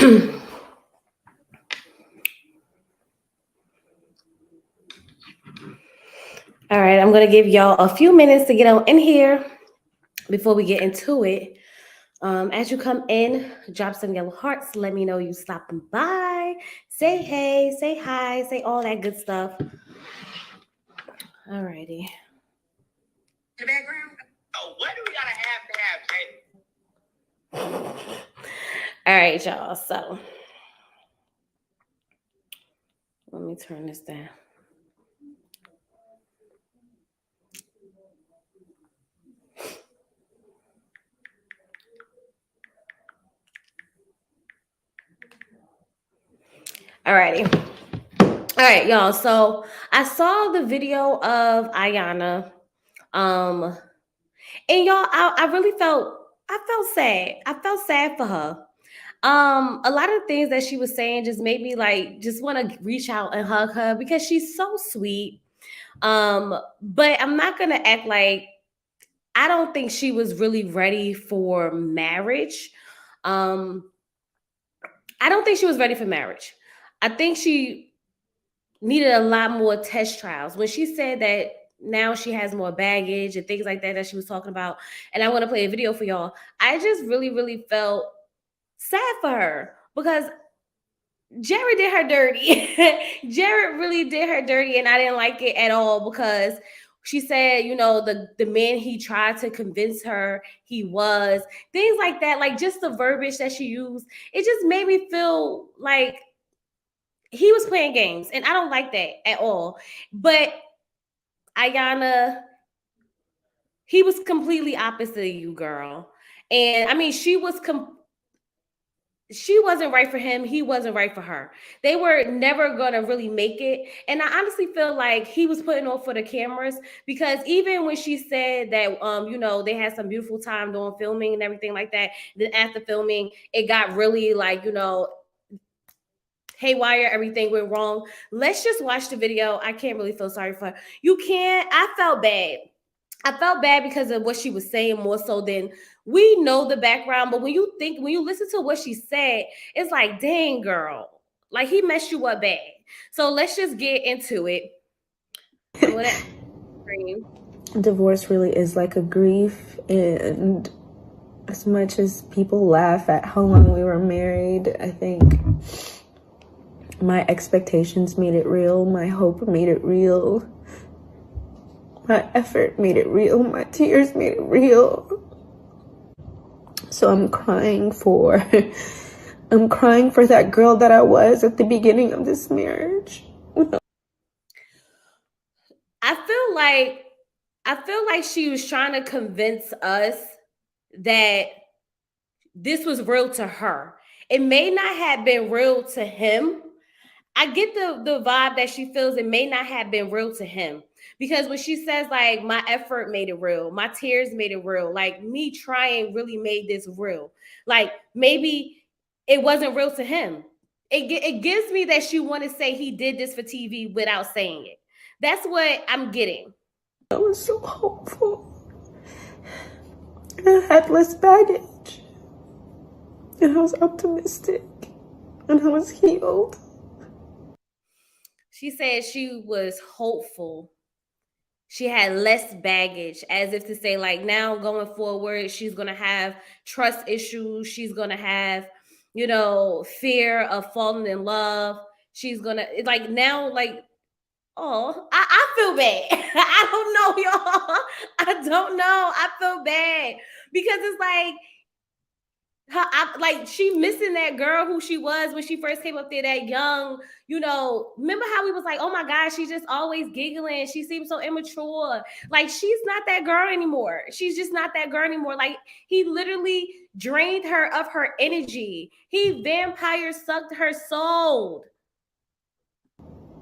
All right, I'm going to give y'all a few minutes to get on in here before we get into it. As you come in, drop some yellow hearts. Let me know you stopping by. Say hey, say hi, say all that good stuff. All righty. The background? Oh, what do we gotta have, Jay? All right, y'all. So let me turn this down. Alrighty. All right, y'all. So I saw the video of Ayanna. And y'all, I really felt sad. I felt sad for her. A lot of things that she was saying just made me like just want to reach out and hug her because she's so sweet. But I'm not gonna act like I don't think she was really ready for marriage. I don't think she was ready for marriage. I think she needed a lot more test trials. When she said that now she has more baggage and things like that she was talking about, and I want to play a video for y'all, I just really, really felt sad for her because Jared did her dirty. Jared really did her dirty, and I didn't like it at all because she said, you know, the man he tried to convince her he was, things like that, like just the verbiage that she used. It just made me feel like he was playing games, and I don't like that at all. But Ayanna, he was completely opposite of you, girl. And I mean, she wasn't right for him. He wasn't right for her. They were never gonna really make it. And I honestly feel like he was putting on for the cameras because even when she said that, you know, they had some beautiful time doing filming and everything like that, then after filming, it got really like, you know, haywire, everything went wrong. Let's just watch the video. I can't really feel sorry for her. You can't. I felt bad. I felt bad because of what she was saying more so than we know the background. But when you listen to what she said, it's like, dang, girl, like he messed you up bad. So let's just get into it. Divorce really is like a grief, and as much as people laugh at how long we were married, I think my expectations made it real, my hope made it real, my effort made it real, my tears made it real. So I'm crying for that girl that I was at the beginning of this marriage. I feel like she was trying to convince us that this was real to her. It may not have been real to him. I get the vibe that she feels it may not have been real to him. Because when she says, like, my effort made it real, my tears made it real, like me trying really made this real. Like maybe it wasn't real to him. It gives me that she want to say he did this for TV without saying it. That's what I'm getting. I was so hopeful. I had less baggage. And I was optimistic. And I was healed. She said she was hopeful. She had less baggage, as if to say, like, now going forward, she's going to have trust issues. She's going to have, you know, fear of falling in love. She's going to, like, now, like, oh, I feel bad. I don't know, y'all. I don't know. I feel bad because it's like, she missing that girl who she was when she first came up there, that young, you know, remember how we was like, oh my God, she's just always giggling. She seems so immature. Like, she's not that girl anymore. She's just not that girl anymore. Like, he literally drained her of her energy. He vampire sucked her soul.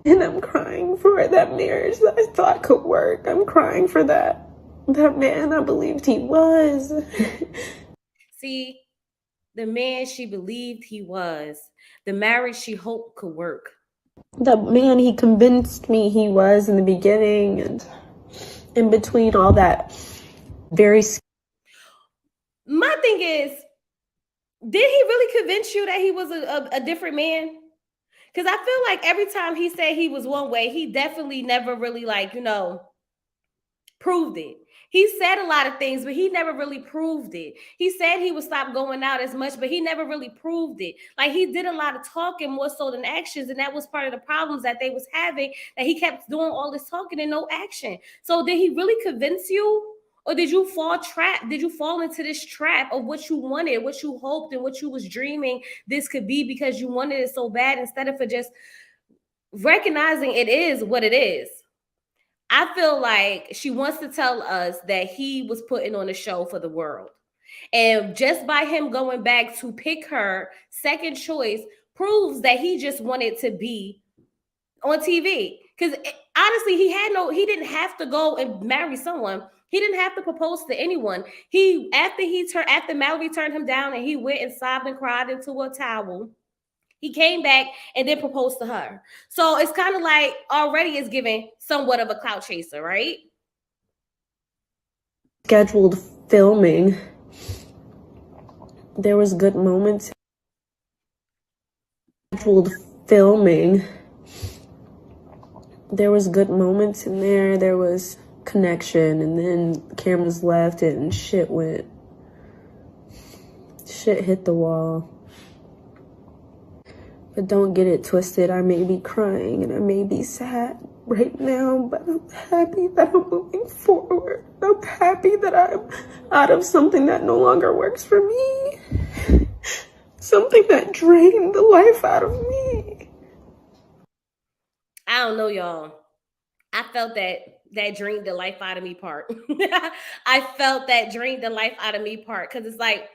And I'm crying for that marriage that I thought could work. I'm crying for that man I believed he was. See, the man she believed he was, the marriage she hoped could work. The man he convinced me he was in the beginning, and in between all that very... My thing is, Did he really convince you that he was a different man? Because I feel like every time he said he was one way, he definitely never really, like, proved it. He said a lot of things, but he never really proved it. He said he would stop going out as much, but he never really proved it. Like, he did a lot of talking more so than actions, and that was part of the problems that they was having, that he kept doing all this talking and no action. So did he really convince you? Or did you fall into this trap of what you wanted, what you hoped, and what you was dreaming this could be because you wanted it so bad instead of just recognizing it is what it is? I feel like she wants to tell us that he was putting on a show for the world. And just by him going back to pick her second choice proves that he just wanted to be on TV. Because honestly, he didn't have to go and marry someone. He didn't have to propose to anyone. After Mallory turned him down and he went and sobbed and cried into a towel, he came back and then proposed to her. So it's kind of like already is giving somewhat of a clout chaser, right? Scheduled filming. There was good moments. Scheduled filming. There was good moments in there. There was connection, and then cameras left and shit hit the wall. But don't get it twisted. I may be crying and I may be sad right now, but I'm happy that I'm moving forward. I'm happy that I'm out of something that no longer works for me. Something that drained the life out of me. I don't know, y'all. I felt that drained the life out of me part. I felt that drained the life out of me part, because it's like,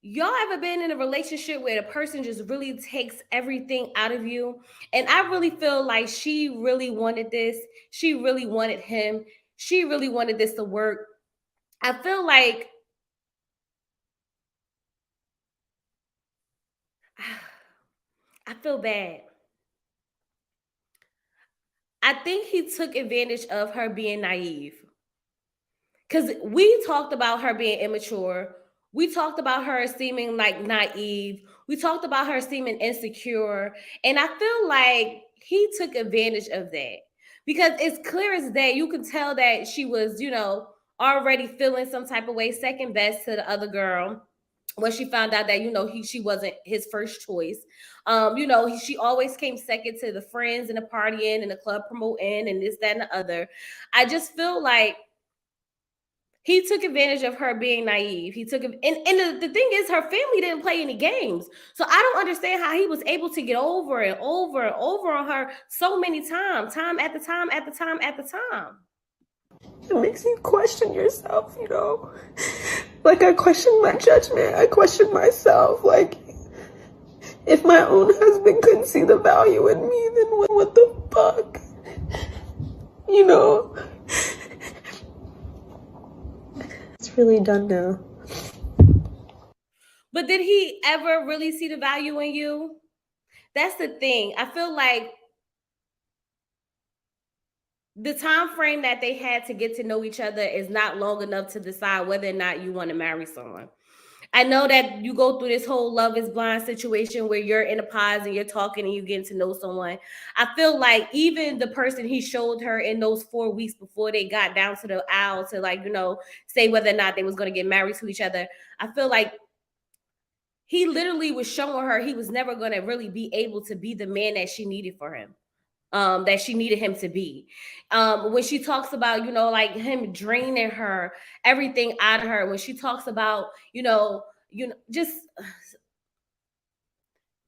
y'all ever been in a relationship where the person just really takes everything out of you? And I really feel like she really wanted this. She really wanted him. She really wanted this to work. I feel like I feel bad. I think he took advantage of her being naive. Because we talked about her being immature. We talked about her seeming like naive. We talked about her seeming insecure. And I feel like he took advantage of that, because it's clear as day. You can tell that she was, already feeling some type of way, second best to the other girl, when she found out that she wasn't his first choice. She always came second to the friends and the partying and the club promoting and this, that, and the other. I just feel like he took advantage of her being naive. He took, and the thing is, her family didn't play any games. So I don't understand how he was able to get over and over and over on her so many times, time after time after time after time. It makes you question yourself, Like, I question my judgment. I question myself. Like, if my own husband couldn't see the value in me, then what the fuck? It's really done now. But did he ever really see the value in you? That's the thing. I feel like the time frame that they had to get to know each other is not long enough to decide whether or not you want to marry someone. I know that you go through this whole Love is Blind situation where you're in a pause and you're talking and you're getting to know someone. I feel like even the person he showed her in those 4 weeks before they got down to the aisle to say whether or not they was going to get married to each other, I feel like he literally was showing her he was never going to really be able to be the man that she needed for him. That she needed him to be. When she talks about, like him draining her, everything out of her, when she talks about, just,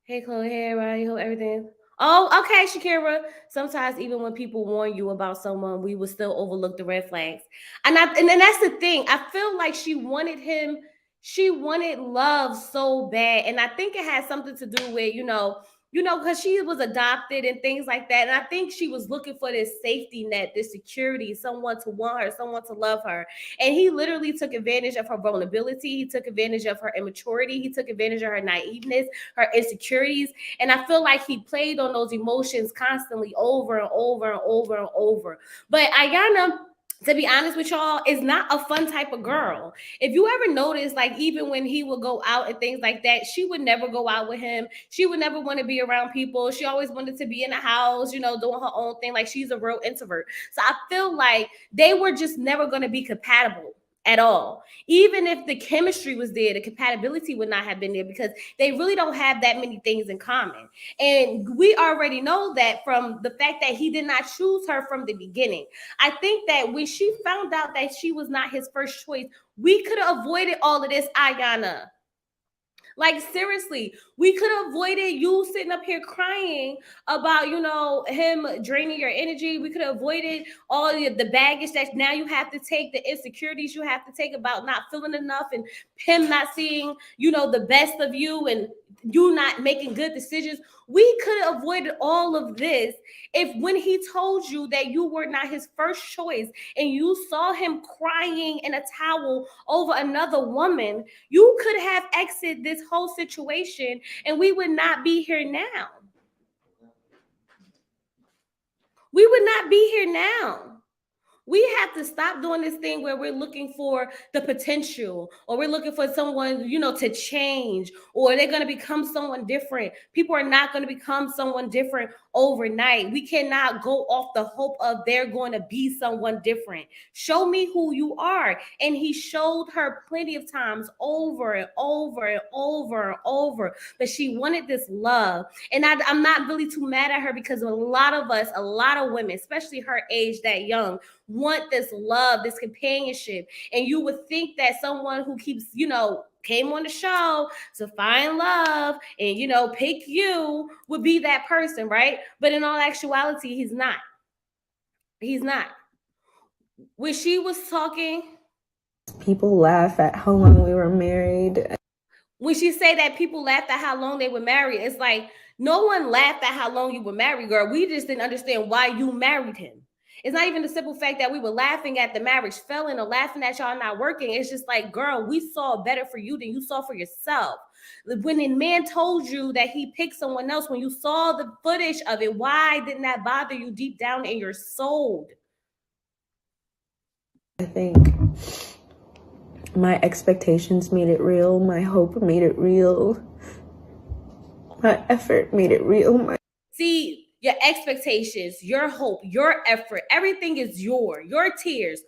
hey, Chloe, hey, everybody, hope everything. Oh, okay, Shakira. Sometimes even when people warn you about someone, we will still overlook the red flags. And then that's the thing. I feel like she wanted him. She wanted love so bad. And I think it had something to do with, because she was adopted and things like that. And I think she was looking for this safety net, this security, someone to want her, someone to love her. And he literally took advantage of her vulnerability. He took advantage of her immaturity. He took advantage of her naiveness, her insecurities. And I feel like he played on those emotions constantly over and over and over and over. But Ayanna, to be honest with y'all, is not a fun type of girl. If you ever notice, like even when he would go out and things like that, she would never go out with him. She would never want to be around people. She always wanted to be in the house, you know, doing her own thing. Like she's a real introvert. So I feel like they were just never going to be compatible at all. Even if the chemistry was there, the compatibility would not have been there because they really don't have that many things in common. And we already know that from the fact that he did not choose her from the beginning. I think that when she found out that she was not his first choice, we could have avoided all of this, Ayanna. Like seriously, we could have avoided you sitting up here crying about, you know, him draining your energy. We could have avoided all the baggage that now you have to take, the insecurities you have to take about not feeling enough and him not seeing, you know, the best of you and you not making good decisions. We could have avoided all of this if when he told you that you were not his first choice and you saw him crying in a towel over another woman, you could have exited this whole situation and we would not be here now. We would not be here now. We have to stop doing this thing where we're looking for the potential or we're looking for someone, you know, to change or they're going to become someone different. People are not going to become someone different overnight. We cannot go off the hope of they're going to be someone different. Show me who you are. And he showed her plenty of times over and over and over and over that she wanted this love. And I'm not really too mad at her because a lot of us, a lot of women, especially her age, that young, want this love, this companionship. And you would think that someone who keeps, you know, came on the show to find love and, you know, pick you would be that person, right? But in all actuality, he's not. He's not. When she was talking, people laugh at how long we were married. When she said that people laughed at how long they were married, it's like, no one laughed at how long you were married, girl. We just didn't understand why you married him. It's not even the simple fact that we were laughing at the marriage failing or laughing at y'all not working. It's just like, girl, we saw better for you than you saw for yourself. When the man told you that he picked someone else, when you saw the footage of it, why didn't that bother you deep down in your soul? I think my expectations made it real. My hope made it real. My effort made it real. See, your expectations, your hope, your effort, everything is yours. Your tears,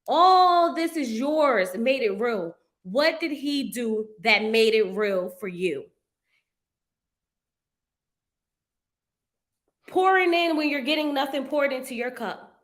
all this is yours. It made it real. What did he do that made it real for you? Pouring in when you're getting nothing poured into your cup.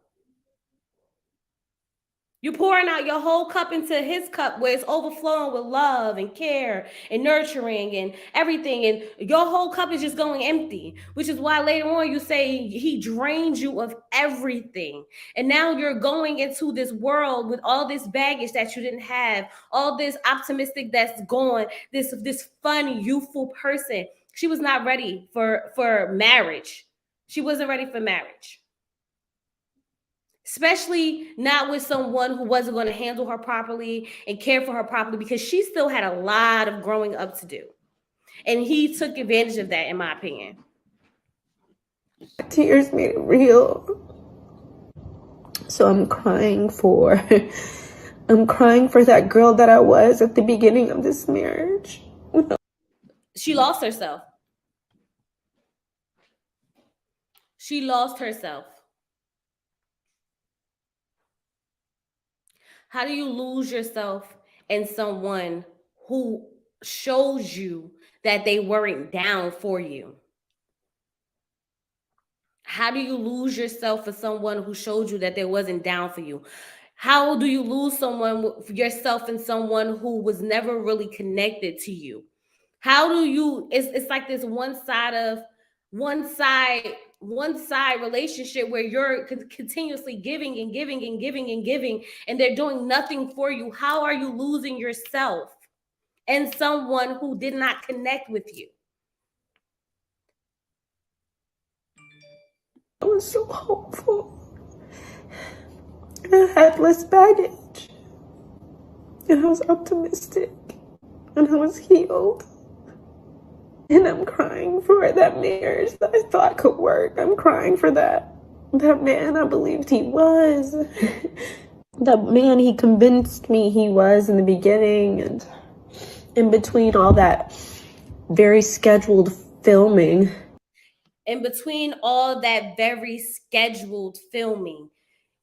You're pouring out your whole cup into his cup where it's overflowing with love and care and nurturing and everything. And your whole cup is just going empty, which is why later on you say he drained you of everything. And now you're going into this world with all this baggage that you didn't have, all this optimistic that's gone, this fun, youthful person. She was not ready for marriage. She wasn't ready for marriage. Especially not with someone who wasn't going to handle her properly and care for her properly, because she still had a lot of growing up to do. And he took advantage of that, in my opinion. Tears made it real. So I'm crying for that girl that I was at the beginning of this marriage. She lost herself. She lost herself. How do you lose yourself in someone who shows you that they weren't down for you? How do you lose yourself for someone who showed you that they wasn't down for you? How do you lose yourself in someone who was never really connected to you? How do you, it's like this one side relationship where you're continuously giving and giving and giving and giving, and they're doing nothing for you. How are you losing yourself and someone who did not connect with you? I was so hopeful. I had less baggage. And I was optimistic. And I was healed. And I'm crying for that marriage that I thought could work. I'm crying for that man I believed he was. the man he convinced me he was in the beginning, and in between all that very scheduled filming. In between all that very scheduled filming,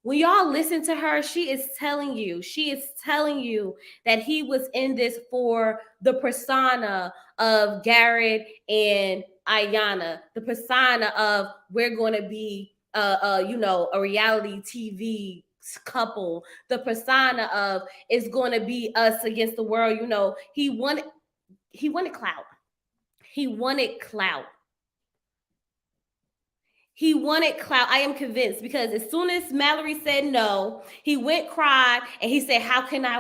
when y'all listen to her, she is telling you that he was in this for the persona of Garrett and Ayanna, the persona of we're going to be, a reality TV couple, the persona of it's going to be us against the world. He wanted clout. He wanted clout. He wanted clout. I am convinced, because as soon as Mallory said no, he went, cried, and he said,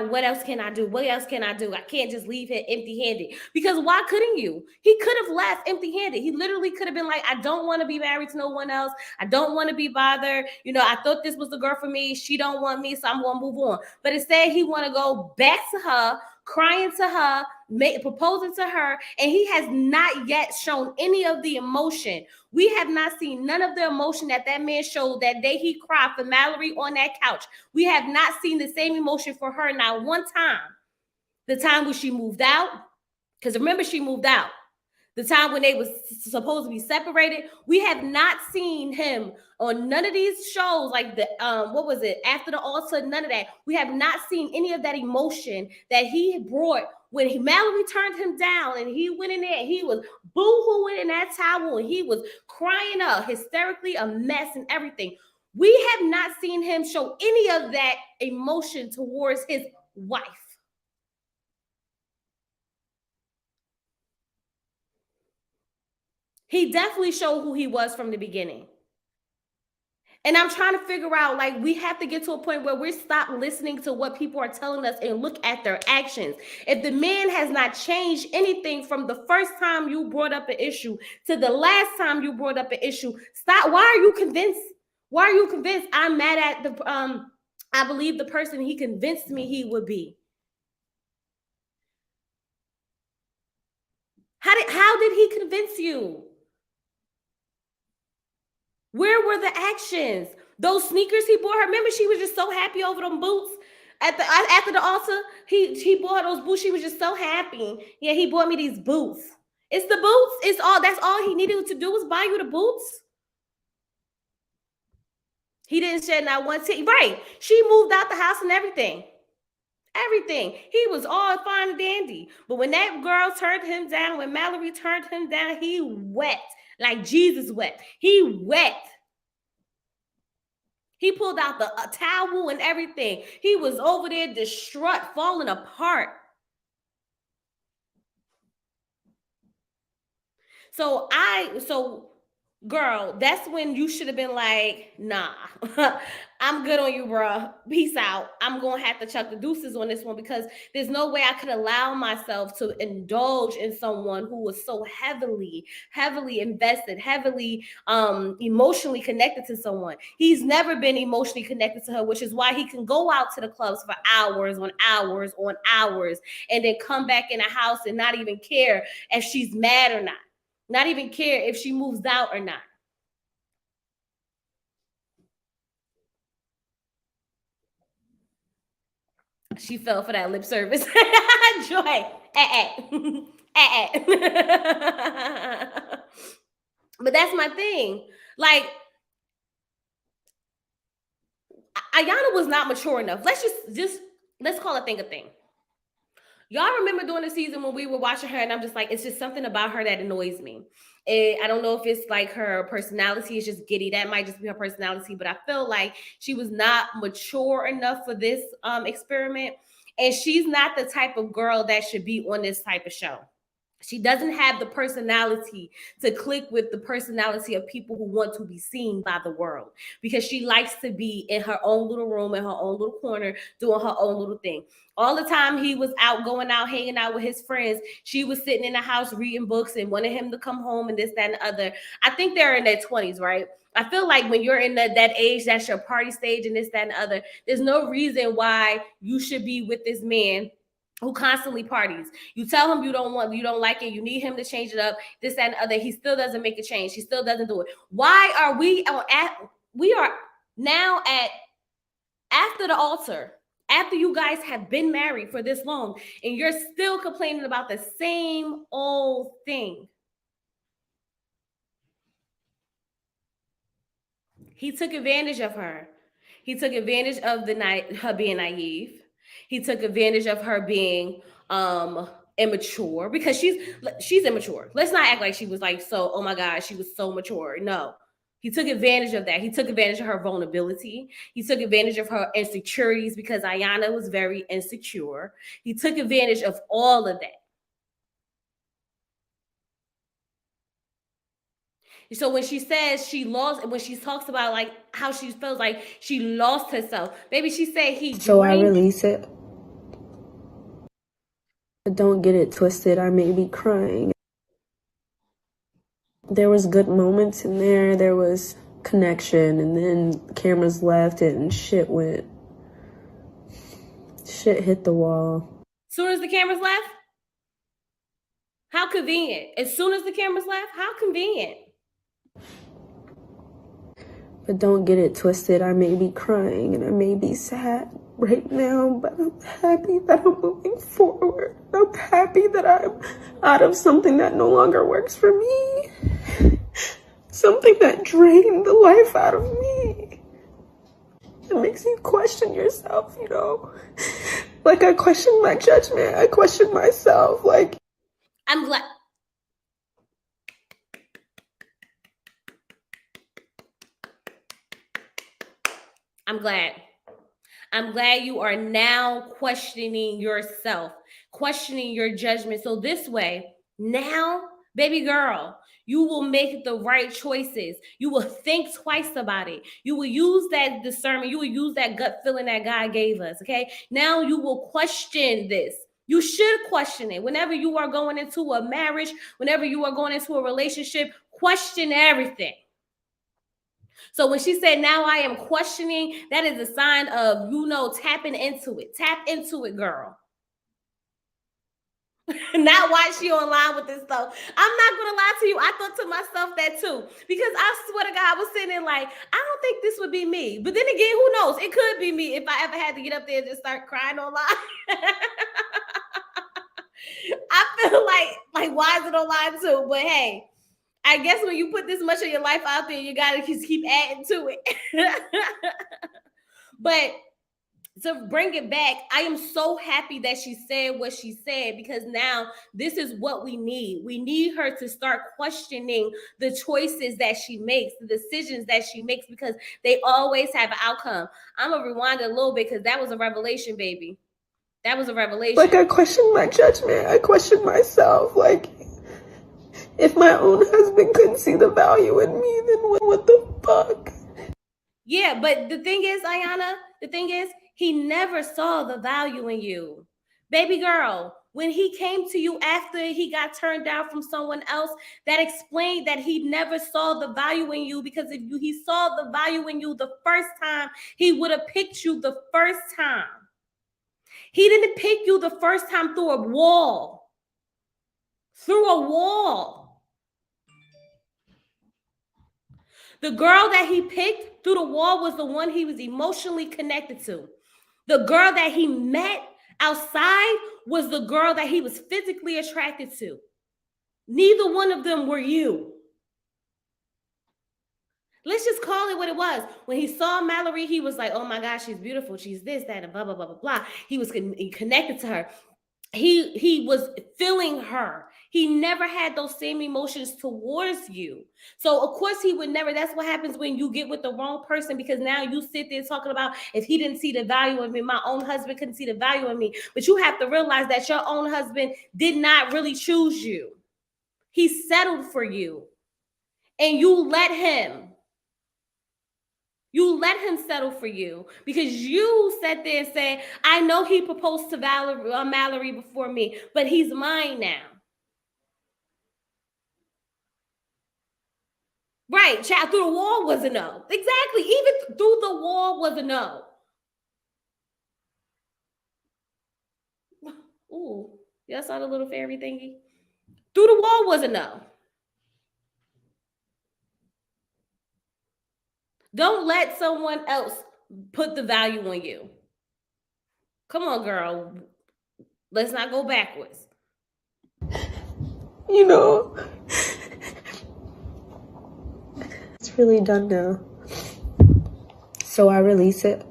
what else can I do? What else can I do? I can't just leave him empty-handed. Because why couldn't you? He could have left empty-handed. He literally could have been like, I don't want to be married to no one else. I don't want to be bothered. I thought this was the girl for me. She don't want me, so I'm going to move on. But instead, he want to go back to her, crying to her, proposing to her, and he has not yet shown any of the emotion. We have not seen none of the emotion that man showed that day he cried for Mallory on that couch. We have not seen the same emotion for her not one time. The time when she moved out, because remember, she moved out. The time when they was supposed to be separated, we have not seen him on none of these shows, like the what was it, After the Altar, none of that. We have not seen any of that emotion that he brought when Mallory turned him down, and he went in there and he was boo-hooing in that towel, and he was crying up hysterically, a mess and everything. We have not seen him show any of that emotion towards his wife. He definitely showed who he was from the beginning. And I'm trying to figure out, like, we have to get to a point where we stop listening to what people are telling us and look at their actions. If the man has not changed anything from the first time you brought up an issue to the last time you brought up an issue, stop. Why are you convinced? Why are you convinced I'm mad at I believe the person he convinced me he would be? How did he convince you? Where were the actions? Those sneakers he bought her. Remember, she was just so happy over them boots after the altar. He bought her those boots. She was just so happy. Yeah, he bought me these boots. It's the boots. It's all. That's all he needed to do was buy you the boots. He didn't shed not one tear. Right. She moved out the house and everything. Everything. He was all fine and dandy. But when that girl turned him down, when Mallory turned him down, he wept like Jesus wept. He wept. He pulled out the towel and everything. He was over there distraught, falling apart. So girl, that's when you should have been like, nah, I'm good on you, bro. Peace out. I'm going to have to chuck the deuces on this one, because there's no way I could allow myself to indulge in someone who was so heavily invested, heavily emotionally connected to someone. He's never been emotionally connected to her, which is why he can go out to the clubs for hours on hours on hours and then come back in the house and not even care if she's mad or not. Not even care if she moves out or not. She fell for that lip service. Joy. But that's my thing. Like, Ayanna was not mature enough. Let's call a thing a thing. Y'all remember during the season when we were watching her, and I'm just like, it's just something about her that annoys me. I don't know if it's like her personality is just giddy. That might just be her personality, but I feel like she was not mature enough for this experiment. And she's not the type of girl that should be on this type of show. She doesn't have the personality to click with the personality of people who want to be seen by the world, because she likes to be in her own little room, in her own little corner, doing her own little thing. All the time he was out, going out, hanging out with his friends, she was sitting in the house reading books and wanted him to come home and this, that, and the other. I think they're in their 20s, right? I feel like when you're in that age, that's your party stage and this, that, and the other. There's no reason why you should be with this man who constantly parties. You tell him you don't like it, you need him to change it up, this, that, and the other. He still doesn't make a change. He still doesn't do it. Why are we are now at after the altar, after you guys have been married for this long, and you're still complaining about the same old thing. He took advantage of her. He took advantage of her being naive. He took advantage of her being immature, because she's immature. Let's not act like she was like, so, oh my God, she was so mature. No. He took advantage of that. He took advantage of her vulnerability. He took advantage of her insecurities, because Ayanna was very insecure. He took advantage of all of that. So when she says she lost, when she talks about like how she feels like she lost herself, maybe she said he. So I release it. But don't get it twisted. I may be crying. There was good moments in there. There was connection, and then cameras left and shit hit the wall. As soon as the cameras left? How convenient. As soon as the cameras left? How convenient. But don't get it twisted. I may be crying and I may be sad right now, but I'm happy that I'm moving forward. I'm happy that I'm out of something that no longer works for me. Something that drained the life out of me. It makes you question yourself, you know? Like, I question my judgment. I question myself. Like, I'm glad. I'm glad you are now questioning yourself, questioning your judgment. So this way, now, baby girl, you will make the right choices. You will think twice about it. You will use that discernment. You will use that gut feeling that God gave us, okay? Now you will question this. You should question it. Whenever you are going into a marriage, whenever you are going into a relationship, question everything. So when she said, now I am questioning, that is a sign of, tapping into it. Tap into it, girl. Not why she online with this stuff. I'm not going to lie to you. I thought to myself that too. Because I swear to God, I was sitting there like, I don't think this would be me. But then again, who knows? It could be me if I ever had to get up there and just start crying online. I feel like, why is it online too? But hey, I guess when you put this much of your life out there, you got to just keep adding to it. But to bring it back, I am so happy that she said what she said, because now this is what we need. We need her to start questioning the choices that she makes, the decisions that she makes, because they always have an outcome. I'm going to rewind it a little bit because that was a revelation, baby. That was a revelation. Like, I question my judgment. I question myself. Like, if my own husband couldn't see the value in me, then what the fuck? Yeah, but the thing is, Ayanna, he never saw the value in you. Baby girl, when he came to you after he got turned down from someone else, that explained that he never saw the value in you, because if he saw the value in you the first time, he would have picked you the first time. He didn't pick you the first time through a wall. Through a wall. The girl that he picked through the wall was the one he was emotionally connected to. The girl that he met outside was the girl that he was physically attracted to. Neither one of them were you. Let's just call it what it was. When he saw Mallory, he was like, oh my gosh, she's beautiful. She's this, that, and blah, blah, blah, blah, blah. He was connected to her. He was feeling her. He never had those same emotions towards you. So of course he would never. That's what happens when you get with the wrong person, because now you sit there talking about, if he didn't see the value in me, my own husband couldn't see the value in me. But you have to realize that your own husband did not really choose you. He settled for you. And you let him. You let him settle for you, because you sat there and said, I know he proposed to Mallory before me, but he's mine now. Right, child, through the wall was a no. Exactly, even through the wall was a no. Ooh, y'all saw the little fairy thingy? Through the wall was a no. Don't let someone else put the value on you. Come on, girl. Let's not go backwards. You know, it's really done now. So I release it.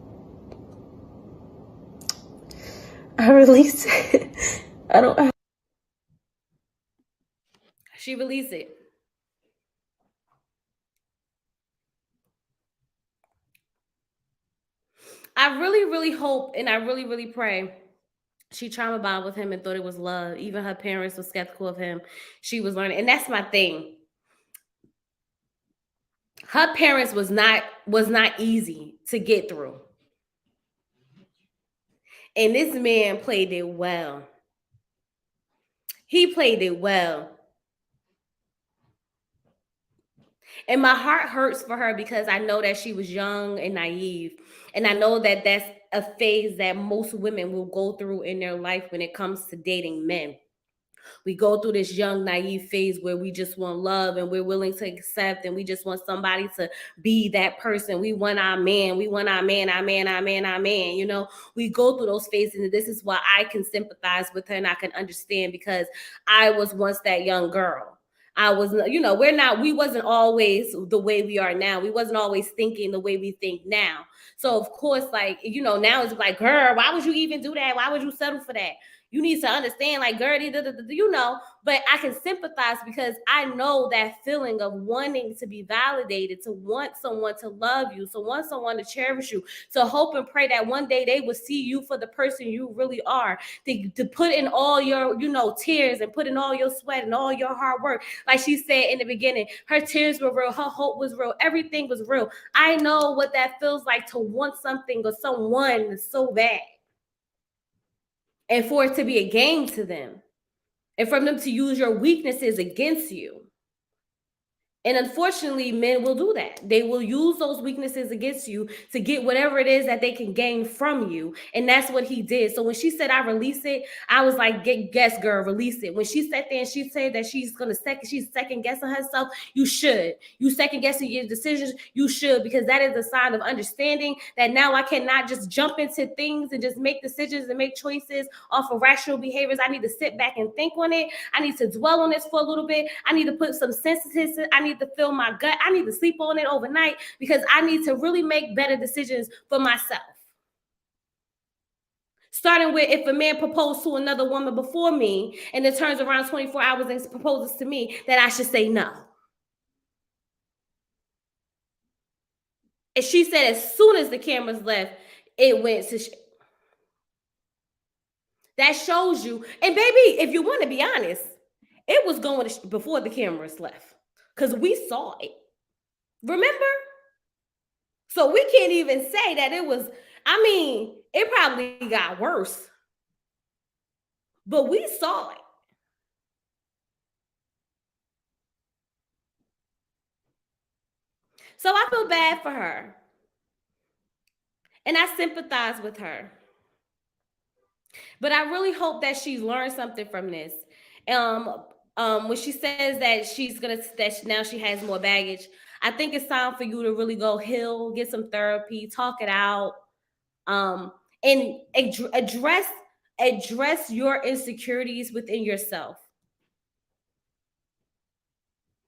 I release it. I don't have. She released it. I really, really hope and I really, really pray she trauma bonded with him and thought it was love. Even her parents were skeptical of him. She was learning. And that's my thing. Her parents was not easy to get through. And this man played it well. He played it well. And my heart hurts for her because I know that she was young and naive. And I know that that's a phase that most women will go through in their life when it comes to dating men. We go through this young, naive phase where we just want love and we're willing to accept and we just want somebody to be that person. We want our man. We want our man, our man, our man, our man. You know, we go through those phases, and this is why I can sympathize with her and I can understand, because I was once that young girl. I was, you know, we wasn't always the way we are now. We wasn't always thinking the way we think now. So of course, like, you know, now it's like, girl, why would you even do that? Why would you settle for that? You need to understand, like, girl, you know, but I can sympathize because I know that feeling of wanting to be validated, to want someone to love you, to want someone to cherish you, to hope and pray that one day they will see you for the person you really are, to put in all your, you know, tears and put in all your sweat and all your hard work. Like she said in the beginning, her tears were real, her hope was real, everything was real. I know what that feels like to want something or someone so bad. And for it to be a game to them, and for them to use your weaknesses against you. And unfortunately, men will do that. They will use those weaknesses against you to get whatever it is that they can gain from you. And that's what he did. So when she said, I release it, I was like, guess, girl, release it. When she sat there and she said that she's second guessing herself, you should. You second guessing your decisions, you should, because that is a sign of understanding that now I cannot just jump into things and just make decisions and make choices off of rational behaviors. I need to sit back and think on it. I need to dwell on this for a little bit. I need to put some sensitivity. I need to feel my gut. I need to sleep on it overnight because I need to really make better decisions for myself. Starting with, if a man proposed to another woman before me and it turns around 24 hours and proposes to me, that I should say no. And she said as soon as the cameras left, it went to that shows you. And baby, if you want to be honest, it was going before the cameras left because we saw it. Remember? So we can't even say that it was, I mean, it probably got worse. But we saw it. So I feel bad for her. And I sympathize with her. But I really hope that she's learned something from this. When she says that now she has more baggage, I think it's time for you to really go heal, get some therapy, talk it out, and address your insecurities within yourself.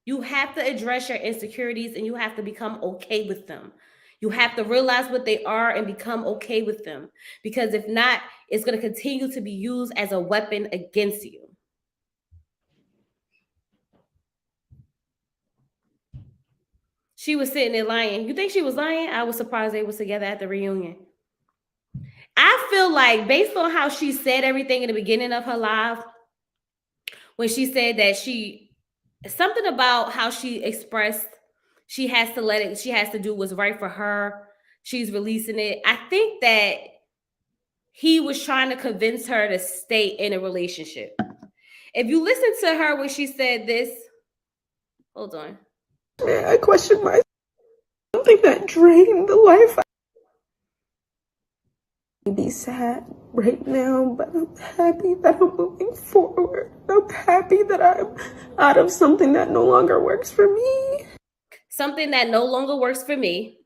You have to address your insecurities and you have to become okay with them. You have to realize what they are and become okay with them. Because if not, it's going to continue to be used as a weapon against you. She was sitting there lying. You think she was lying? I was surprised they were together at the reunion. I feel like based on how she said everything in the beginning of her live, when she said that something about how she expressed she has to do what's right for her. She's releasing it. I think that he was trying to convince her to stay in a relationship. If you listen to her when she said this, hold on. I question myself. Something that drained the life. I be sad right now, but I'm happy that I'm moving forward. I'm happy that I'm out of something that no longer works for me. Something that no longer works for me.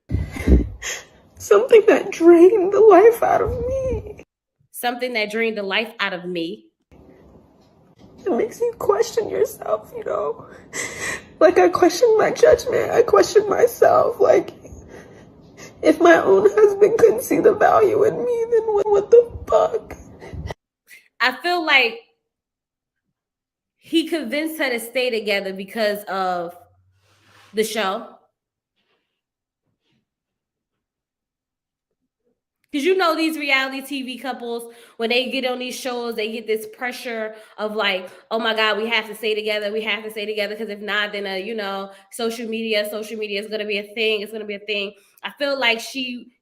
something that drained the life out of me. Something that drained the life out of me. It makes you question yourself, you know? Like, I question my judgment. I question myself. Like, if my own husband couldn't see the value in me, then what the fuck? I feel like he convinced her to stay together because of the show. Because you know these reality TV couples, when they get on these shows, they get this pressure of like, oh my God, we have to stay together. We have to stay together because if not, then social media is gonna be a thing. It's gonna be a thing. I feel like she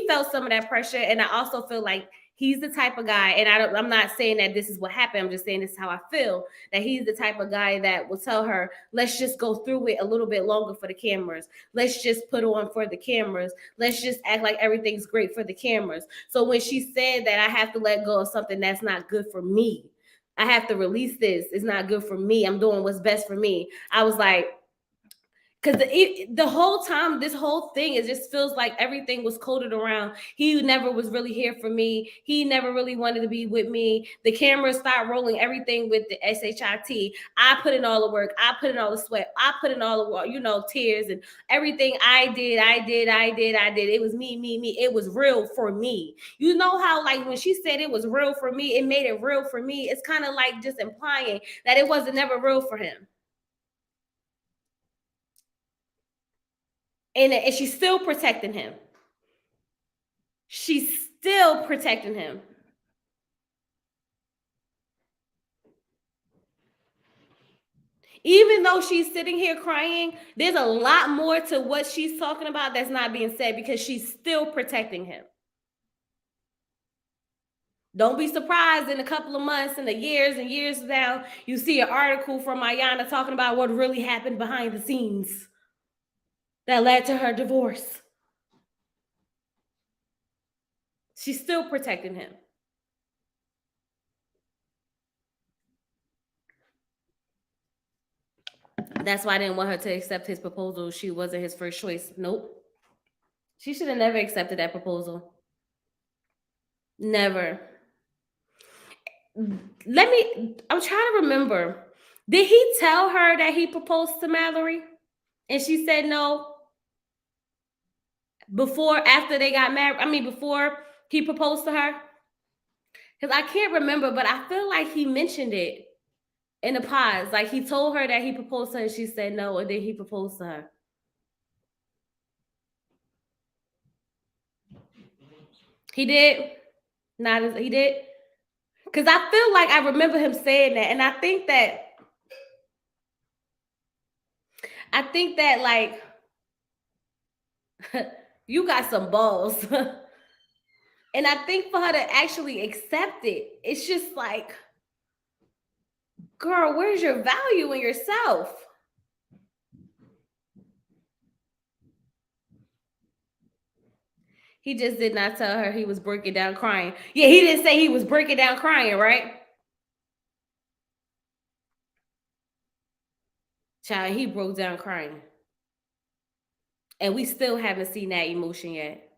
felt some of that pressure, and I also feel like he's the type of guy, and I'm not saying that this is what happened. I'm just saying this is how I feel, that he's the type of guy that will tell her, let's just go through it a little bit longer for the cameras. Let's just put on for the cameras. Let's just act like everything's great for the cameras. So when she said that I have to let go of something that's not good for me, I have to release this. It's not good for me. I'm doing what's best for me. I was like, because the whole time, this whole thing, it just feels like everything was coded around. He never was really here for me. He never really wanted to be with me. The cameras start rolling, everything with the shit. I put in all the work. I put in all the sweat. I put in all the tears and everything. I did. It was me. It was real for me. You know how, like, when she said it was real for me, it made it real for me. It's kind of like just implying that it wasn't never real for him. And she's still protecting him. She's still protecting him. Even though she's sitting here crying, there's a lot more to what she's talking about that's not being said because she's still protecting him. Don't be surprised in a couple of months and the years and years down, you see an article from Ayanna talking about what really happened behind the scenes that led to her divorce. She's still protecting him. That's why I didn't want her to accept his proposal. She wasn't his first choice. Nope. She should have never accepted that proposal. Never. I'm trying to remember. Did he tell her that he proposed to Mallory? And she said no? After they got married? Before he proposed to her? Because I can't remember, but I feel like he mentioned it in the pause. Like he told her that he proposed to her and she said no, and then he proposed to her. He did? He did? Because I feel like I remember him saying that. And I think that like, you got some balls. And I think for her to actually accept it, it's just like, girl, where's your value in yourself? He just did not tell her he was breaking down crying. Yeah, he didn't say he was breaking down crying, right? Child, he broke down crying. And we still haven't seen that emotion yet.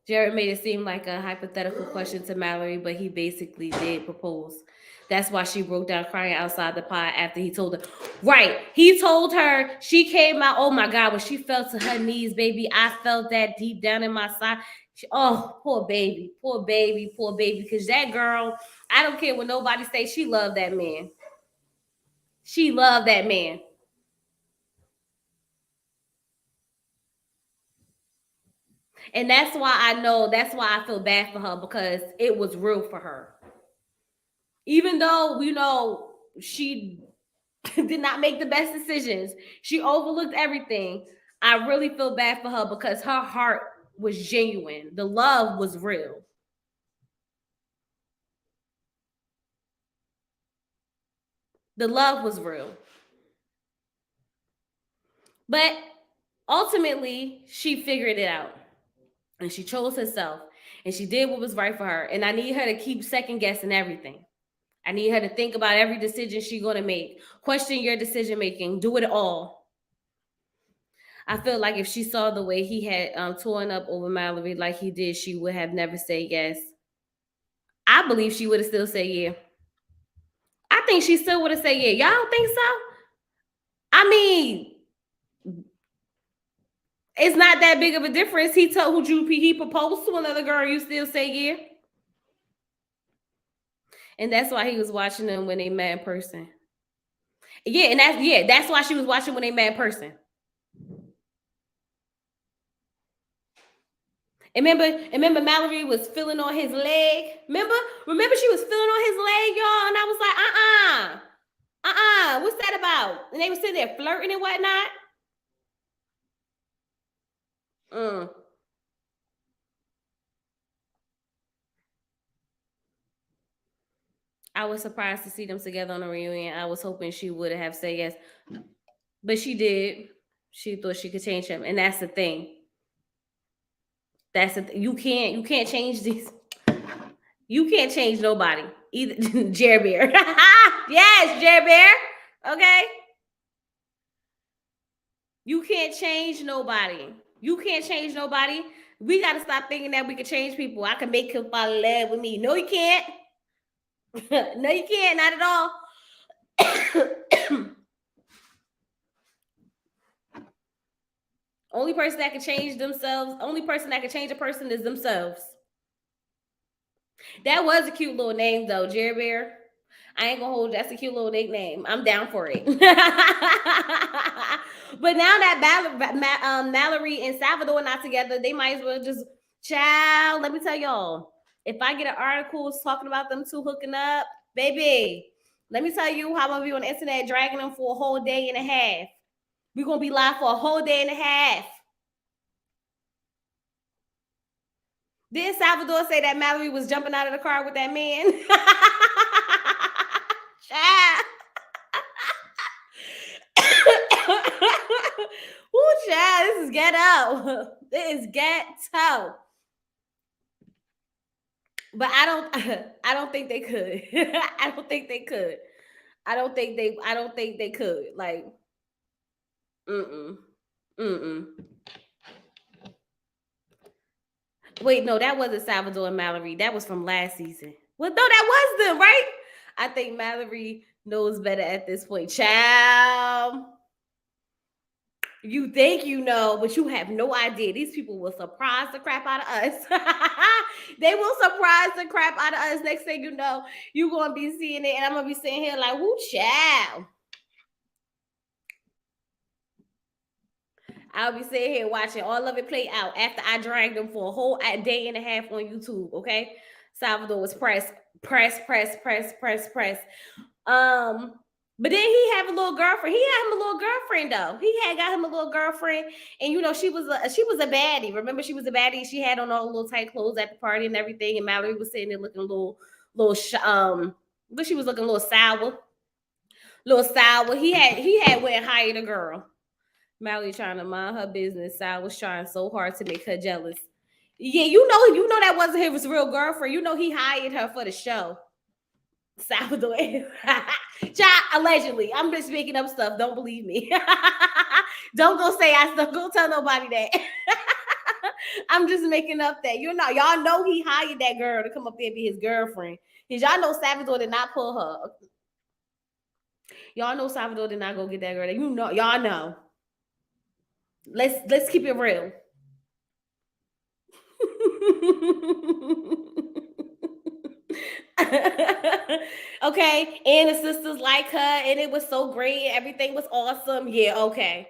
Jared made it seem like a hypothetical question to Mallory, but he basically did propose. That's why she broke down crying outside the pod after he told her. Right. He told her, she came out. Oh my God, when she fell to her knees, baby, I felt that deep down in my side. Poor baby. Because that girl, I don't care what nobody say, she loved that man. She loved that man. And that's why I feel bad for her, because it was real for her. Even though, she did not make the best decisions, she overlooked everything. I really feel bad for her because her heart was genuine. The love was real. The love was real. But ultimately, she figured it out. And she chose herself. And she did what was right for her. And I need her to keep second guessing everything. I need her to think about every decision she's going to make. Question your decision making. Do it all. I feel like if she saw the way he had torn up over Mallory like he did, she would have never said yes. I believe she would have still said yeah. I think she still would have said yeah. Y'all don't think so? I mean, it's not that big of a difference. He told he proposed to another girl, you still say yeah. And that's why he was watching them when they met in person. Yeah, and that's why she was watching when they met in person. And remember Mallory was feeling on his leg. Remember she was feeling on his leg, y'all, and I was like, what's that about? And they were sitting there flirting and whatnot. I was surprised to see them together on a reunion. I was hoping she would have said yes, but she did. She thought she could change him, and that's the thing. You can't change these. You can't change nobody. Either Jerry Bear. Yes, Jerry Bear. Okay. You can't change nobody. You can't change nobody. We got to stop thinking that we can change people. I can make him fall in love with me. No, you can't. No, you can't. Not at all. Only person that can change themselves, only person that can change a person is themselves. That was a cute little name, though, Jerry Bear. I ain't gonna hold you. That's a cute little nickname. I'm down for it. But now that Mallory and Salvador are not together, they might as well just, child, let me tell y'all, if I get an article talking about them two hooking up, baby, let me tell you how I'm gonna be on the internet dragging them for a whole day and a half. We're gonna be live for a whole day and a half. Did Salvador say that Mallory was jumping out of the car with that man? Ooh, child, this is ghetto. This is ghetto. But I don't think they could. I don't think they could. I don't think they could. Like, mm-mm. Wait, no, that wasn't Salvador and Mallory. That was from last season. Well, no, that was them, right? I think Mallory knows better at this point. Child, you think you know, but you have no idea. These people will surprise the crap out of us. They will surprise the crap out of us. Next thing you know, you're going to be seeing it, and I'm going to be sitting here like, woo, child. I'll be sitting here watching all of it play out after I dragged them for a whole day and a half on YouTube, okay? Salvador was press. But then he had a little girlfriend. He had him a little girlfriend though. He had got him a little girlfriend, and you know she was a baddie. Remember, she was a baddie. She had on all the little tight clothes at the party and everything. And Mallory was sitting there looking but she was looking a little sour. He had went and hired a girl. Mallory trying to mind her business. Sal was trying so hard to make her jealous. Yeah, you know that wasn't his real girlfriend. You know he hired her for the show. Salvador. Child, allegedly. I'm just making up stuff. Don't believe me. Don't go tell nobody that. I'm just making up that. Y'all know he hired that girl to come up there and be his girlfriend. Because y'all know Salvador did not pull her. Y'all know Salvador did not go get that girl. Y'all know. Let's keep it real. Okay, and the sisters like her, and it was so great. Everything was awesome. Yeah, okay.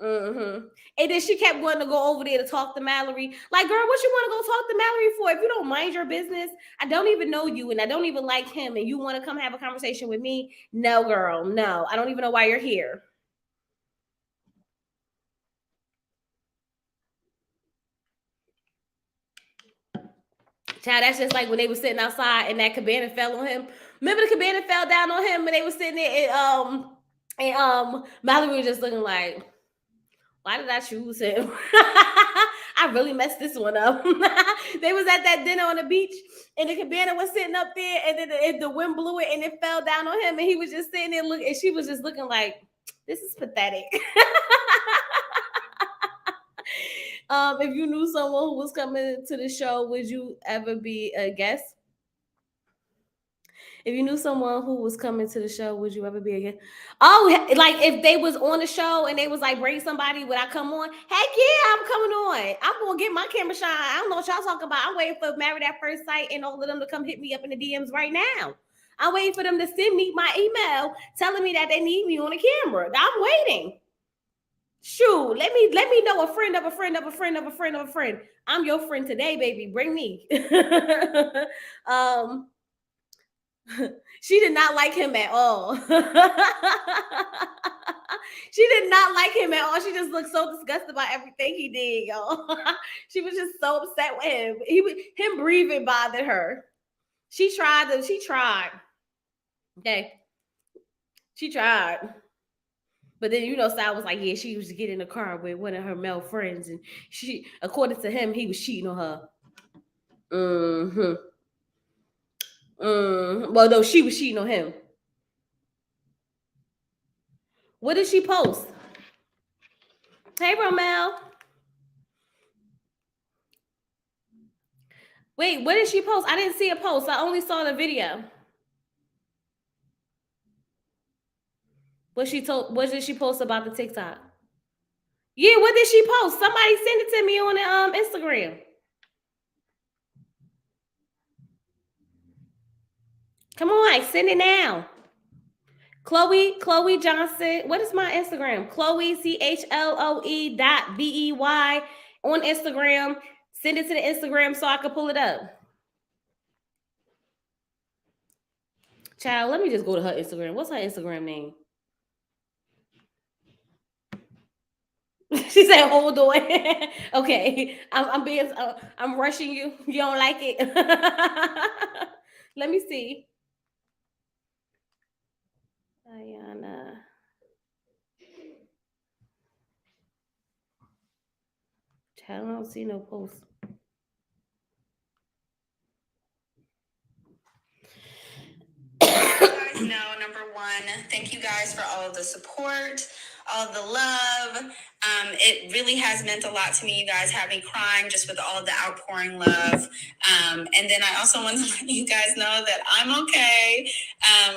And then she kept wanting to go over there to talk to Mallory. Like, girl, what you want to go talk to Mallory for? If you don't mind your business, I don't even know you, and I don't even like him, and you want to come have a conversation with me? No, girl, no. I don't even know why you're here. Child, that's just like when they were sitting outside and that cabana fell on him. Remember the cabana fell down on him and they were sitting there and Mallory was just looking like, why did I choose him? I really messed this one up. They was at that dinner on the beach and the cabana was sitting up there and then the wind blew it and it fell down on him and he was just sitting there looking and she was just looking like, this is pathetic. If you knew someone who was coming to the show, would you ever be a guest? If you knew someone who was coming to the show, would you ever be a guest? Oh, like if they was on the show and they was like, bring somebody, would I come on? Heck yeah, I'm coming on. I'm gonna get my camera shine. I don't know what y'all talking about. I'm waiting for Married at First Sight and all of them to come hit me up in the DMs right now. I'm waiting for them to send me my email telling me that they need me on the camera. I'm waiting. Shoot, let me know a friend of a friend of a friend of a friend of a friend. I'm your friend today, baby. Bring me. She did not like him at all. She did not like him at all. She just looked so disgusted by everything he did, y'all. She was just so upset with him. Him breathing bothered her. She tried. Okay. She tried. But then, Sal was like, yeah, she used to get in the car with one of her male friends. And according to him, he was cheating on her. Well, no, she was cheating on him. What did she post? Hey, Romel. Wait, what did she post? I didn't see a post. I only saw the video. What did she post about the TikTok? Yeah, what did she post? Somebody send it to me on the Instagram. Come on, send it now. Chloe Johnson. What is my Instagram? Chloe CHLOE.BEY on Instagram. Send it to the Instagram so I can pull it up. Child, let me just go to her Instagram. What's her Instagram name? She said, "Hold on." Okay, I'm rushing you. You don't like it? Let me see. Ayanna. Child, I don't see no post. No, number one, thank you guys for all of the support, all of the love. It really has meant a lot to me. You guys have me crying just with all of the outpouring love. And then I also want to let you guys know that I'm okay.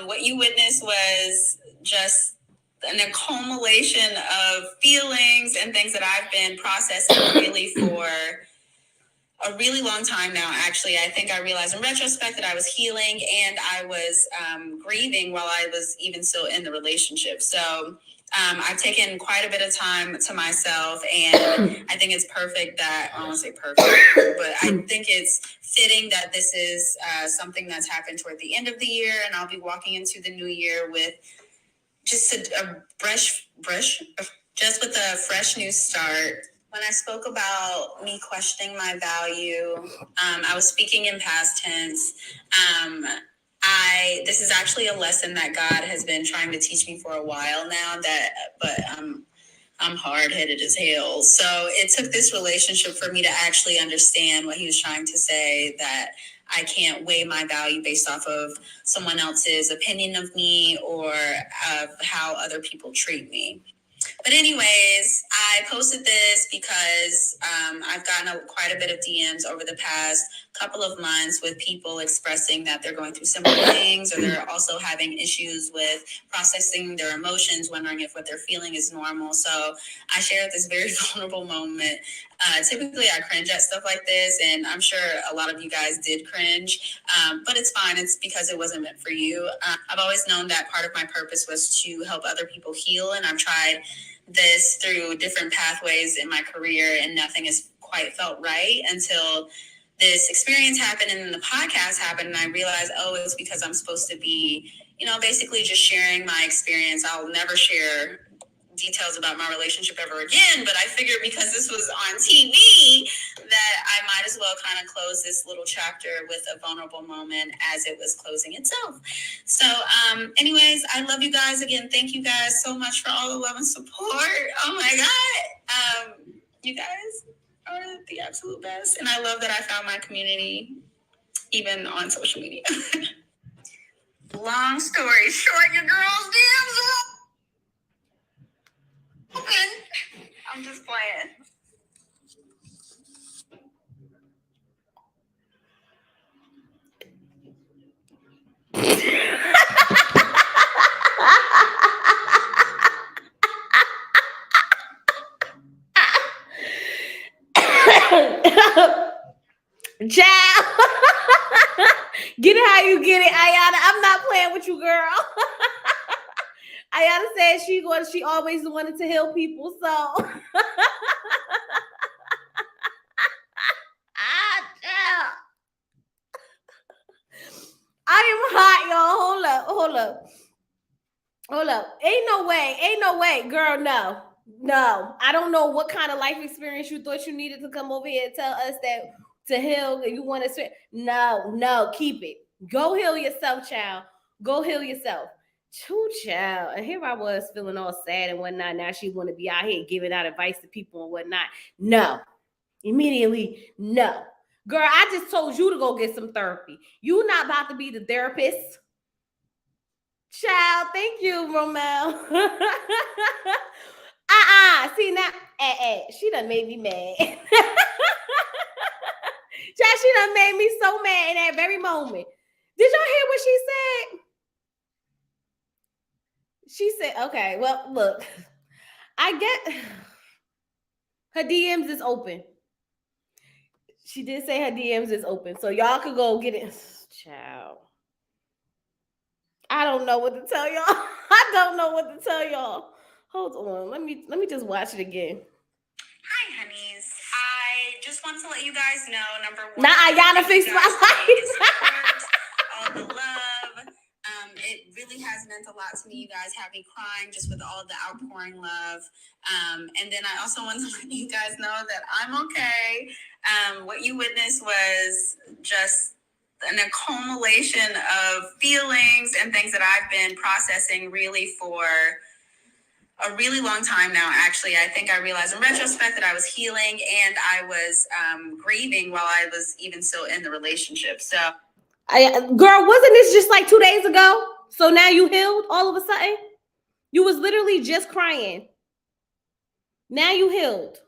What you witnessed was just an accumulation of feelings and things that I've been processing really for a really long time now. Actually, I think I realized in retrospect that I was healing and I was grieving while I was even still in the relationship. So I've taken quite a bit of time to myself, and I think it's perfect that, I don't want to say perfect, but I think it's fitting that this is something that's happened toward the end of the year, and I'll be walking into the new year with just a fresh new start. When I spoke about me questioning my value, I was speaking in past tense. This is actually a lesson that God has been trying to teach me for a while now. But I'm hard-headed as hell. So it took this relationship for me to actually understand what he was trying to say, that I can't weigh my value based off of someone else's opinion of me or of how other people treat me. But anyways, I posted this because I've gotten quite a bit of DMs over the past couple of months with people expressing that they're going through similar things, or they're also having issues with processing their emotions, wondering if what they're feeling is normal. So I shared this very vulnerable moment. Typically, I cringe at stuff like this, and I'm sure a lot of you guys did cringe, but it's fine. It's because it wasn't meant for you. I've always known that part of my purpose was to help other people heal, and I've tried this through different pathways in my career, and nothing has quite felt right until this experience happened and then the podcast happened, and I realized, it's because I'm supposed to be, basically just sharing my experience. I'll never share details about my relationship ever again, but I figured because this was on TV that I might as well kind of close this little chapter with a vulnerable moment as it was closing itself. So anyways, I love you guys again. Thank you guys so much for all the love and support. Oh my God. You guys are the absolute best, and I love that I found my community even on social media. Long story short, your girl's DMs are open. I'm just playing. Child. Get it how you get it, Ayanna. I'm not playing with you, girl. Ayanna said she always wanted to heal people, so child. I am hot, y'all. Hold up. Ain't no way, girl. No. I don't know what kind of life experience you thought you needed to come over here and tell us that to heal and you want to. No, keep it. Go heal yourself, child. Go heal yourself. True, child. And here I was feeling all sad and whatnot. Now she want to be out here giving out advice to people and whatnot. No. Immediately, no. Girl, I just told you to go get some therapy. You not about to be the therapist. Child, thank you, Romel. See now, she done made me mad. Child, she done made me so mad in that very moment. Did y'all hear what she said? She said, okay, well, look, I get her DMs is open. She did say her DMs is open, so y'all could go get it. Child. I don't know what to tell y'all. Hold on. Let me just watch it again. Hi, honeys. I just want to let you guys know, number one, Not Ayanna fixed my life. All the love. It really has meant a lot to me. You guys have me crying just with all the outpouring love. And then I also want to let you guys know that I'm okay. What you witnessed was just an accumulation of feelings and things that I've been processing really for a really long time now. Actually, I think I realized in retrospect that I was healing and I was grieving while I was even still in the relationship. So, girl, wasn't this just like 2 days ago? So now you healed all of a sudden? You was literally just crying. Now you healed.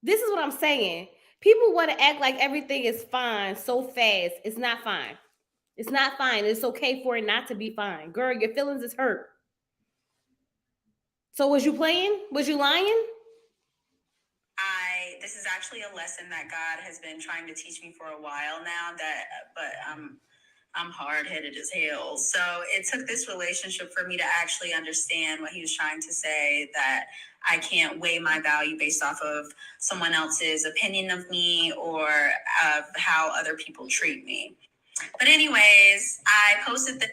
This is what I'm saying. People want to act like everything is fine so fast. It's not fine. It's not fine. It's okay for it not to be fine. Girl, your feelings is hurt. So was you playing? Was you lying? This is actually a lesson that God has been trying to teach me for a while now, but I'm hard-headed as hell. So it took this relationship for me to actually understand what he was trying to say, that I can't weigh my value based off of someone else's opinion of me or of how other people treat me. But anyways, I posted the...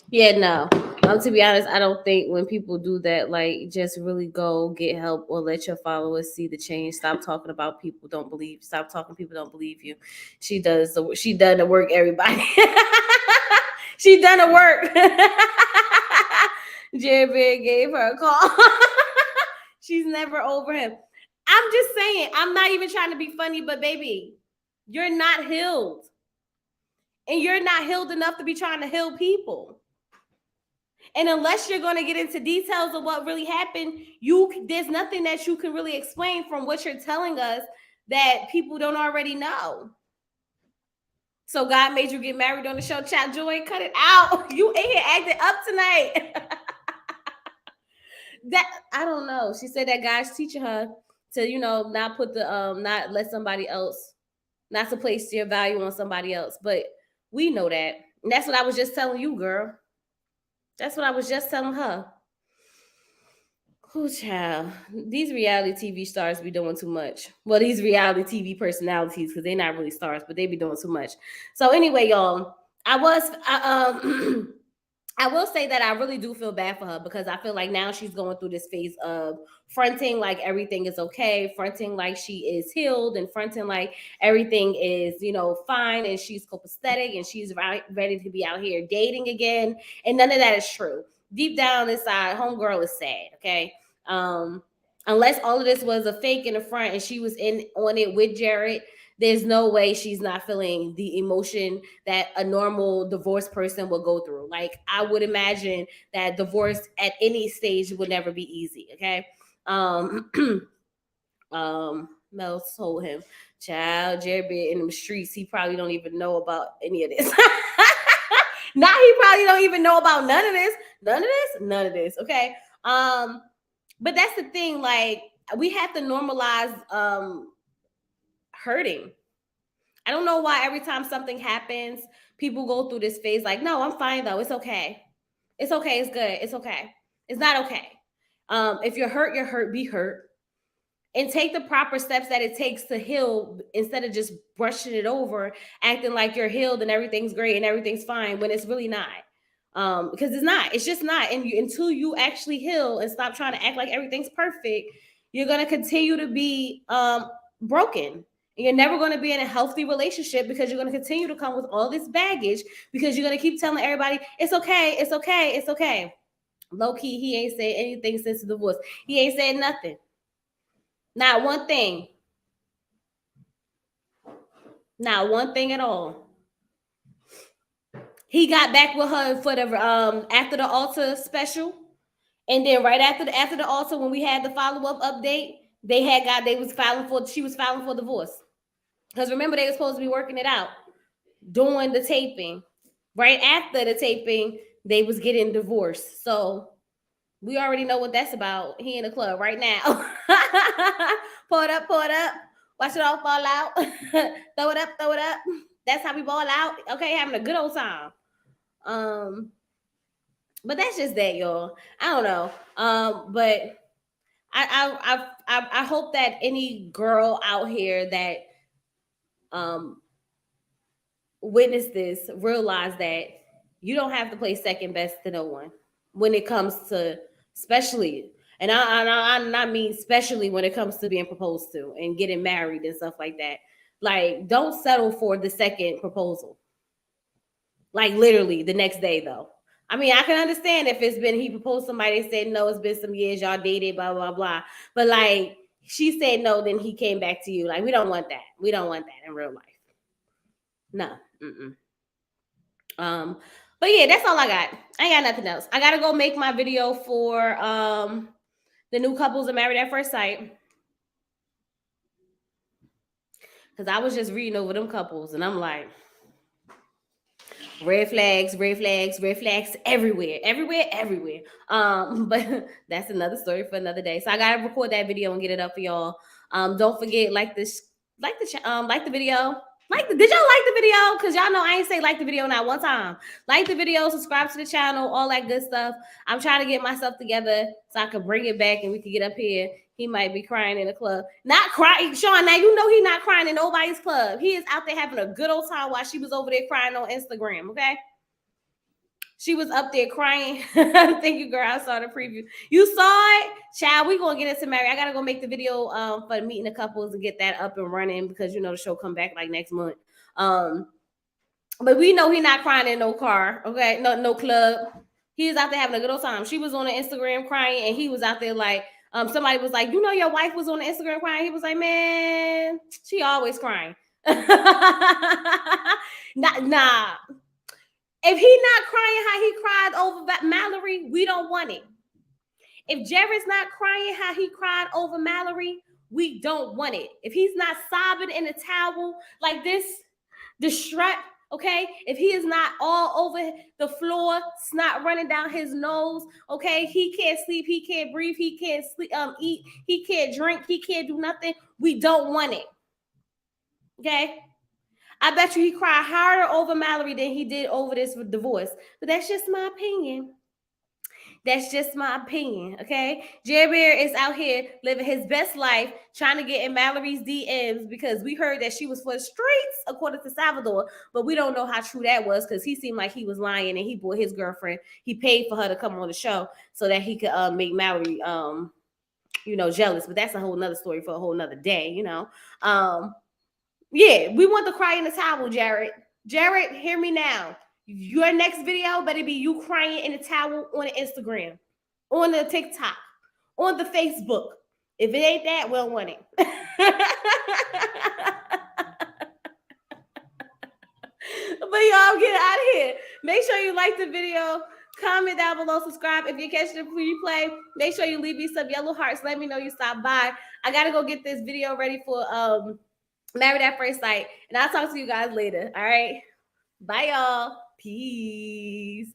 Yeah, no. To be honest, I don't think when people do that, like, just really go get help or let your followers see the change. Stop talking about people don't believe. Stop talking people don't believe you. She done the work, everybody. She done the work. Jerry gave her a call. She's never over him. I'm just saying, I'm not even trying to be funny, but baby, you're not healed. And you're not healed enough to be trying to heal people. And unless you're going to get into details of what really happened, there's nothing that you can really explain from what you're telling us that people don't already know. So God made you get married on the show. Chat Joy, cut it out. You ain't here acting up tonight. That I don't know. She said that God's teaching her to, not put not let somebody else, not to place your value on somebody else. But we know that. And that's what I was just telling you, girl. That's what I was just telling her. Oh, child. These reality TV stars be doing too much. Well, these reality TV personalities, because they're not really stars, but they be doing too much. So anyway, y'all, I will say that I really do feel bad for her because I feel like now she's going through this phase of fronting like everything is okay, fronting like she is healed, and fronting like everything is, fine, and she's copacetic and she's ready to be out here dating again. And none of that is true. Deep down inside, homegirl is sad, okay? Unless all of this was a fake in the front and she was on it with Jared, there's no way she's not feeling the emotion that a normal divorced person will go through. Like, I would imagine that divorce at any stage would never be easy. Okay. Mel told him, child, Jerry in the streets, he probably don't even know about any of this. Now he probably don't even know about none of this. Okay. But that's the thing, like, we have to normalize hurting. I don't know why every time something happens, people go through this phase like, no, I'm fine though. It's okay. It's okay. It's good. It's okay. It's not okay. If you're hurt, you're hurt. Be hurt. And take the proper steps that it takes to heal instead of just brushing it over, acting like you're healed and everything's great and everything's fine when it's really not. Because it's not. It's just not. And until you actually heal and stop trying to act like everything's perfect, you're gonna continue to be broken. And you're never going to be in a healthy relationship because you're going to continue to come with all this baggage because you're going to keep telling everybody, it's okay, it's okay, it's okay. Low key, he ain't said anything since the divorce. He ain't said nothing. Not one thing. Not one thing at all. He got back with her for the after the altar special. And then right after the altar, when we had the follow-up update, she was filing for divorce. Because remember, they were supposed to be working it out during the taping. Right after the taping, they was getting divorced. So we already know what that's about. He in the club right now. Pour it up, watch it all fall out. Throw it up. That's how we ball out. Okay, having a good old time. But that's just that, y'all. I don't know. But I hope that any girl out here that witness this realize that you don't have to play second best to no one when it comes to, especially, and I mean especially when it comes to being proposed to and getting married and stuff like that. Like, don't settle for the second proposal. Like literally the next day though. I mean, I can understand if it's been he proposed to somebody, they said no, it's been some years, y'all dated, blah, blah, blah. But like she said no, then he came back to you. Like, we don't want that. We don't want that in real life. No. But yeah, that's all I got. I ain't got nothing else. I gotta go make my video for the new couples that married at first sight. Cause I was just reading over them couples and I'm like, red flags everywhere. But that's another story for another day. So I gotta record that video and get it up for y'all. Don't forget, like the video. Did y'all like the video? Because y'all know I ain't say like the video not one time. Like the video, subscribe to the channel, all that good stuff. I'm trying to get myself together so I can bring it back and we can get up here. He might be crying in the club. Not crying, Sean. Now you know he's not crying in nobody's club. He is out there having a good old time while she was over there crying on Instagram. Okay. She was up there crying. Thank you, girl. I saw the preview. You saw it? Child, we gonna get into Mary. I gotta go make the video for meeting the couples and get that up and running because you know the show come back like next month. But we know he not crying in no car, okay? No club. He is out there having a good old time. She was on the Instagram crying, and he was out there like, somebody was like, you know, your wife was on the Instagram crying. He was like, man, she always crying. Nah. If he not crying how he cried over Mallory, we don't want it. If Jared's not crying how he cried over Mallory, we don't want it. If he's not sobbing in a towel like this, distraught, okay? If he is not all over the floor, snot running down his nose, okay? He can't sleep, he can't breathe, he can't sleep, eat, he can't drink, he can't do nothing. We don't want it, okay? I bet you he cried harder over Mallory than he did over this divorce. But that's just my opinion. That's just my opinion, okay? Jerry Bear is out here living his best life, trying to get in Mallory's DMs because we heard that she was for the streets, according to Salvador, but we don't know how true that was because he seemed like he was lying and he bought his girlfriend. He paid for her to come on the show so that he could make Mallory, jealous. But that's a whole nother story for a whole nother day, you know? Yeah, we want the cry in the towel, Jared. Jared, hear me now. Your next video better be you crying in the towel on the Instagram, on the TikTok, on the Facebook. If it ain't that, we don't want it. But y'all get out of here. Make sure you like the video. Comment down below. Subscribe. If you're catching the replay, make sure you leave me some yellow hearts. Let me know you stopped by. I got to go get this video ready for Married at First Sight. And I'll talk to you guys later. All right. Bye, y'all. Peace.